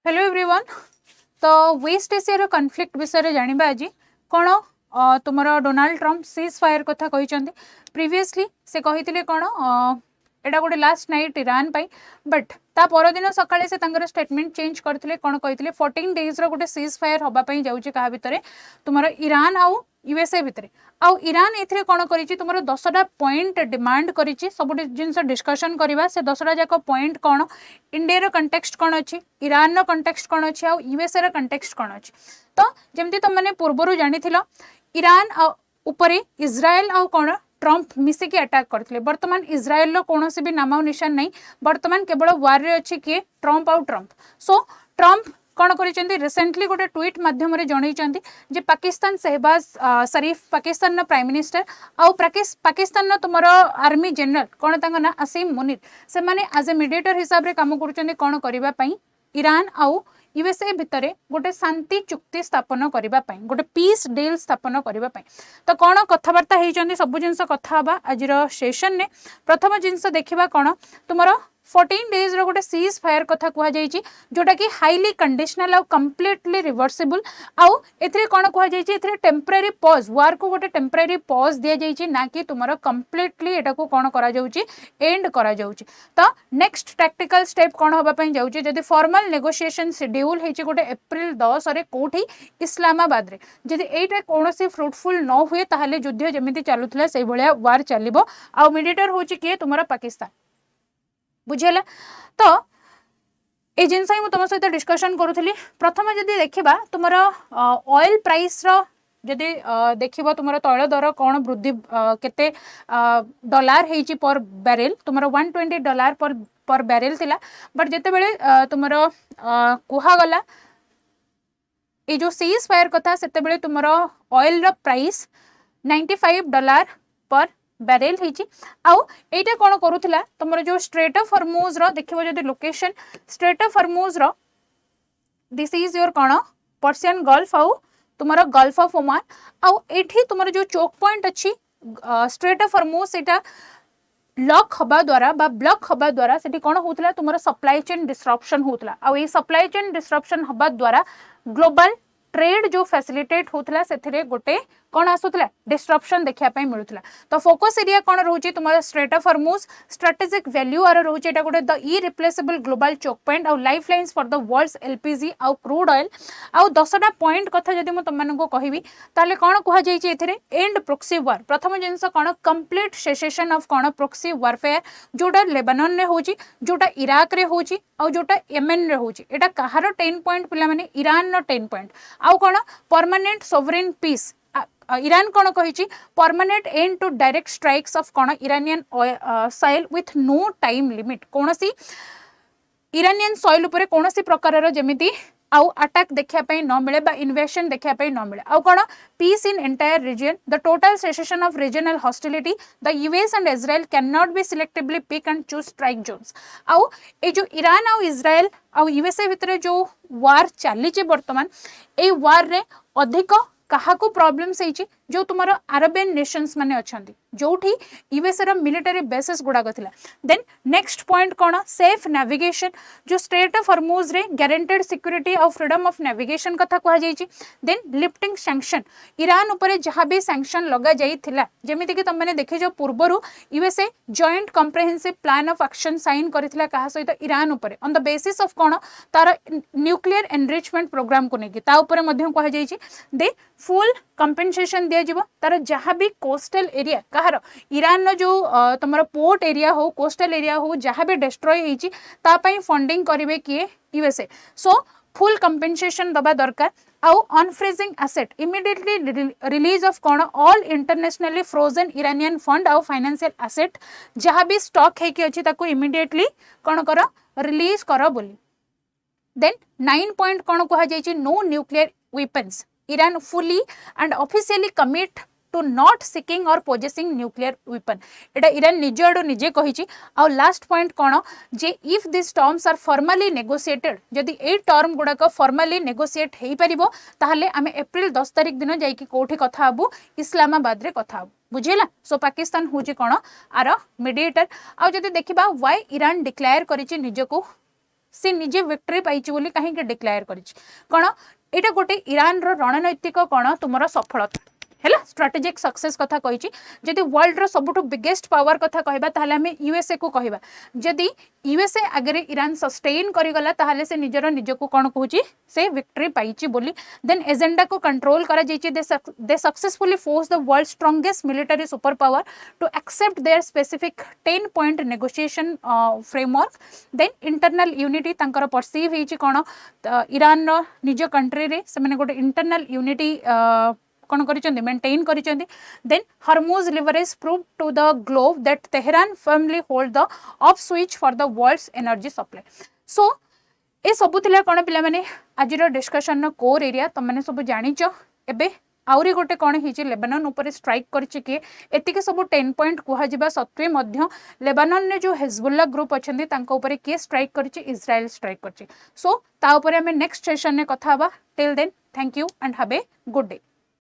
Hello everyone. तो waste Asia conflict विषय जानिबा आज कौन तुम डोनाल्ड ट्रम्प सीज फायर कथा कहते प्रीवियसली से कही कौन एटा गोटे last night Iran pi but ता परदिन सकाळे से तांकर स्टेटमेंट चेंज करथिले कौन कहिथिले 14 डेज रो गोटे सीज फायर होबा पई जाउची कहा भितरे तुमर ईरान आउ यूएसए भितरे आउ ईरान एथिरे कौन करिछि तुमर 10टा पॉइंट डिमांड करिछि सब जिनस डिस्कशन करबा से 10टा जाक पॉइंट कौन इंडिया रो कंटेक्स्ट कौन अछि ईरान रो कंटेक्स्ट कौन अछि आउ यूएसए रो कंटेक्स्ट कौन अछि। तो जेमति तुम माने पूर्वरु जानिथिलो ईरान उपरे इज्राएल आउ कौन ट्रम्प मिसिकी अटैक करथिले वर्तमान इज्राएल रो कोनोसी भी नाम निशान नहीं वर्तमान केवल वार रे अछि कि ट्रम्प आउ ट्रम्प सो ट्रम्प कौन करिसेंती रिसेंटली गोटे ट्वीट माध्यम रे जणैचंती जे पाकिस्तान शहबाज शरीफ पाकिस्तान नो प्राइम मिनिस्टर आउ पाकिस्तान नो तुमरो आर्मी जनरल कौन तांगा ना असीम मुनीर से माने एज ए मीडिएटर हिसाब रे काम करूचंती कौन करिबा पई ईरान आउ यूएसए भितर गोटे शांति चुक्ति स्थापन करने गोटे पीस डील स्थापन करने तो कौन कथबार्ता होती सब जिनस कथा आज सेशन ने प्रथम जिनस देखा कौन तुम 14 डेज रो गोटे सीज फायर कथा कह जोटा कि हाईली कंडीशनल आउ कंप्लीटली रिवर्सिबल आउ एथिरे कौन कह टेम्परेरी पॉज वार को गोटे टेम्परेरी पॉज दि जाइए ना कि तुम कंप्लीटली एटा को कौन करा जाउची एंड करा जाउची। तो नेक्स्ट टैक्टिकल स्टेप कौन होबा पई जाउची जदि फॉर्मल नेगोशिएशन शेड्यूल हेची गोटे एप्रिल 10 रे कोठी इस्लामाबाद रे जदि एटा कोनोसी फ्रूटफुल न हुए ताहले युद्ध जेमिति चालुथला सेही भलिया वार चलिबो आउ मीडिएटर होची कि तुमरा पाकिस्तान बुझेला। तो ये जिनस ही तुम सहित डिस्कशन करूली प्रथम जदि देखा तुम ऑयल प्राइस जदि देख तुम तैल दर कौन वृद्धि केते डॉलर हेची पर बैरेल तुम $120 पर बैरेल थिला बट जिते बेले तुम कुहागला ये जो सीज फायर कथा सेते बेले तुम ऑयल रो प्राइस $95 पर बैरेल होती आउ एटा कौन करूला तुम जो स्ट्रेट ऑफ हॉर्मुज रो देखिबो जदि लोकेशन स्ट्रेट ऑफ हॉर्मुज रो दिस इज योर कौन पर्शियन गल्फ आउ तुम गल्फ ऑफ ओमान आउ एठी तुम जो चोक पॉइंट अच्छी स्ट्रेट ऑफ हॉर्मुज एटा लॉक हवा द्वारा बा ब्लॉक हवा द्वारा सेठी कौन होतला तुम सप्लाई चेन डिस्ट्रप्शन होतला आउ ये सप्लाई चेन डिस्ट्रप्शन हवा द्वारा ग्लोबल ट्रेड जो फैसिलिटेट होतला सेथिरे गोटे कौन आसुतला डिस्ट्रप्शन देखिया पई मिलुतला। तो फोकस एरिया कौन रहउची तुमरा strait of Hormuz strategic value आर रहउची एटा गोटे the irreplaceable global choke point आउ life lines for the world's LPG आउ क्रूड ऑयल आउ 10टा पॉइंट कथा जदि म तुमनको कहिबी ताले कौन कहा जाईची एथिरे एंड प्रोक्सी वार प्रथम जिंस कौन कंप्लीट सेसेशन ऑफ कौन प्रोक्सी वारफेयर जोटा लेबानन रे होची जोटा इराक रे होची आउ जोटा येमेन रे होची एटा कहार 10 पॉइंट पिला माने ईरान नो 10 पॉइंट आउ कौन परमानेंट सोवरेन पीस ईरान कौन कही permanent end to direct strikes of कौन Iranian soil with no time limit कौन सी इरानियन सॉइल उपरे कौन सी प्रकार जमिति आउ अटैक देखिया पई न मिले बा इन्वेशन देखिया पई न मिले आउ कौन peace in entire region the total cessation of regional hostility the US and Israel can not be selectively pick and choose strike zones आउ ए जो ईरान आउ इजराइल आउ यूएसए भितर जो वार चली वर्तमान ए वार रे अधिक कहा को प्रॉब्लम्स है जो तुम अरबियन नेशंस माने अछंती जोठी यूएसए रो मिलिटरी बेसेस गुडा गथिला। देन नेक्स्ट पॉइंट कौन सेफ नेविगेशन जो स्ट्रेट ऑफ हॉर्मुज रे गारंटेड सिक्योरिटी और फ्रीडम ऑफ नेविगेशन कथा कहा जाईची। देन लिफ्टिंग सैंक्शन ईरान उपरे जहाँ भी सैंक्शन लगा जाइथिला जेमिति कि तुमने देखे जो पूर्वरु USA joint comprehensive plan of action sign करथिला कहा सहित ईरान उपरे ऑन द बेसिस ऑफ कौन तार न्यूक्लियर एनरिचमेंट प्रोग्राम को लेकिन ता उपरे मध्यम कहा जाईची दे फुल कंपेनसेशन दिया जिवो तार जहाँ भी कोस्टल एरिया कहार ईरान नो जो तुम पोर्ट एरिया हो कोस्टल एरिया हो जहाँ भी डिस्ट्रॉय होईची ता पई फंडिंग करिवे किए यूएसए सो फुल कंपेनसेशन दबा दरकार आउ unfreezing asset immediately release of कौन all internationally frozen Iranian fund आउ फाइनेंशियल एसेट जहाँ भी स्टॉक है कि अच्छी ताको इमिडिएटली कौन कर रिलीज कर बोली। देन 9 पॉइंट कौन कहा जाईची no nuclear weapons Iran fully and officially commit to not seeking or possessing nuclear weapon एटा ईरान निजे आडो निजे कहिची आ लास्ट पॉइंट कोन जे if this terms are formally negotiated जदि ए टर्म गुडा फॉर्मली नेगोशिएट हेई परिबो ताहले आमे अप्रैल 10 तारिख दिन जाईकी कोठी कथा हबु इस्लामाबाद रे कथा हबु बुझेला। सो पाकिस्तान होची कोन आर मीडिएटर आ जदि देखिबा व्हाई ईरान डिक्लेयर करिची निजको सी निजे विक्ट्री पाई कहीं डिक्लेयर कर यहाँ गोटे ईरान रणनैतिक कौन तुम सफलता है स्ट्राटेजिक सक्सेस कथा कही जदि वर्ल्ड रो सबुठु बिगेस्ट पावर कथा कहबा ताहले हमें यूएसए को कहबा जदि यूएसए आगे ईरान सस्टेन करिगला ताहले से निजर निजको कौन कहूची से विक्ट्री पाइची बोली देन एजेंडा को कंट्रोल करा जाइची they successfully force the world strongest military super power to accept their specific 10 point negotiation framework then internal unity तांकर परसीव हेची कौन ईरान रो निज कंट्री रे से माने गोटे इंटरनल यूनिटी कौन करिसेंती मेंटेन करिसेंती then Hormuz leverage prove to the globe that Tehran firmly hold the off switch for the world's energy supply so ए सबु थिला कौन पिला माने आजिर डिस्कशन नो कोर एरिया तुम माने सब जानिच एबे आउरी गोटे कौन होची लेबानन ऊपर स्ट्राइक करिछि कि एतिके सब 10 पॉइंट कुहा जिबा सत्वे मध्य लेबानन ने जो हिजबुल्लाह ग्रुप अछंती तांको ऊपर के स्ट्राइक करिछि इजराइल स्ट्राइक करिछि सो ता ऊपर हमें नेक्स्ट सेशन ने कथा हबा till then thank you and have a good day.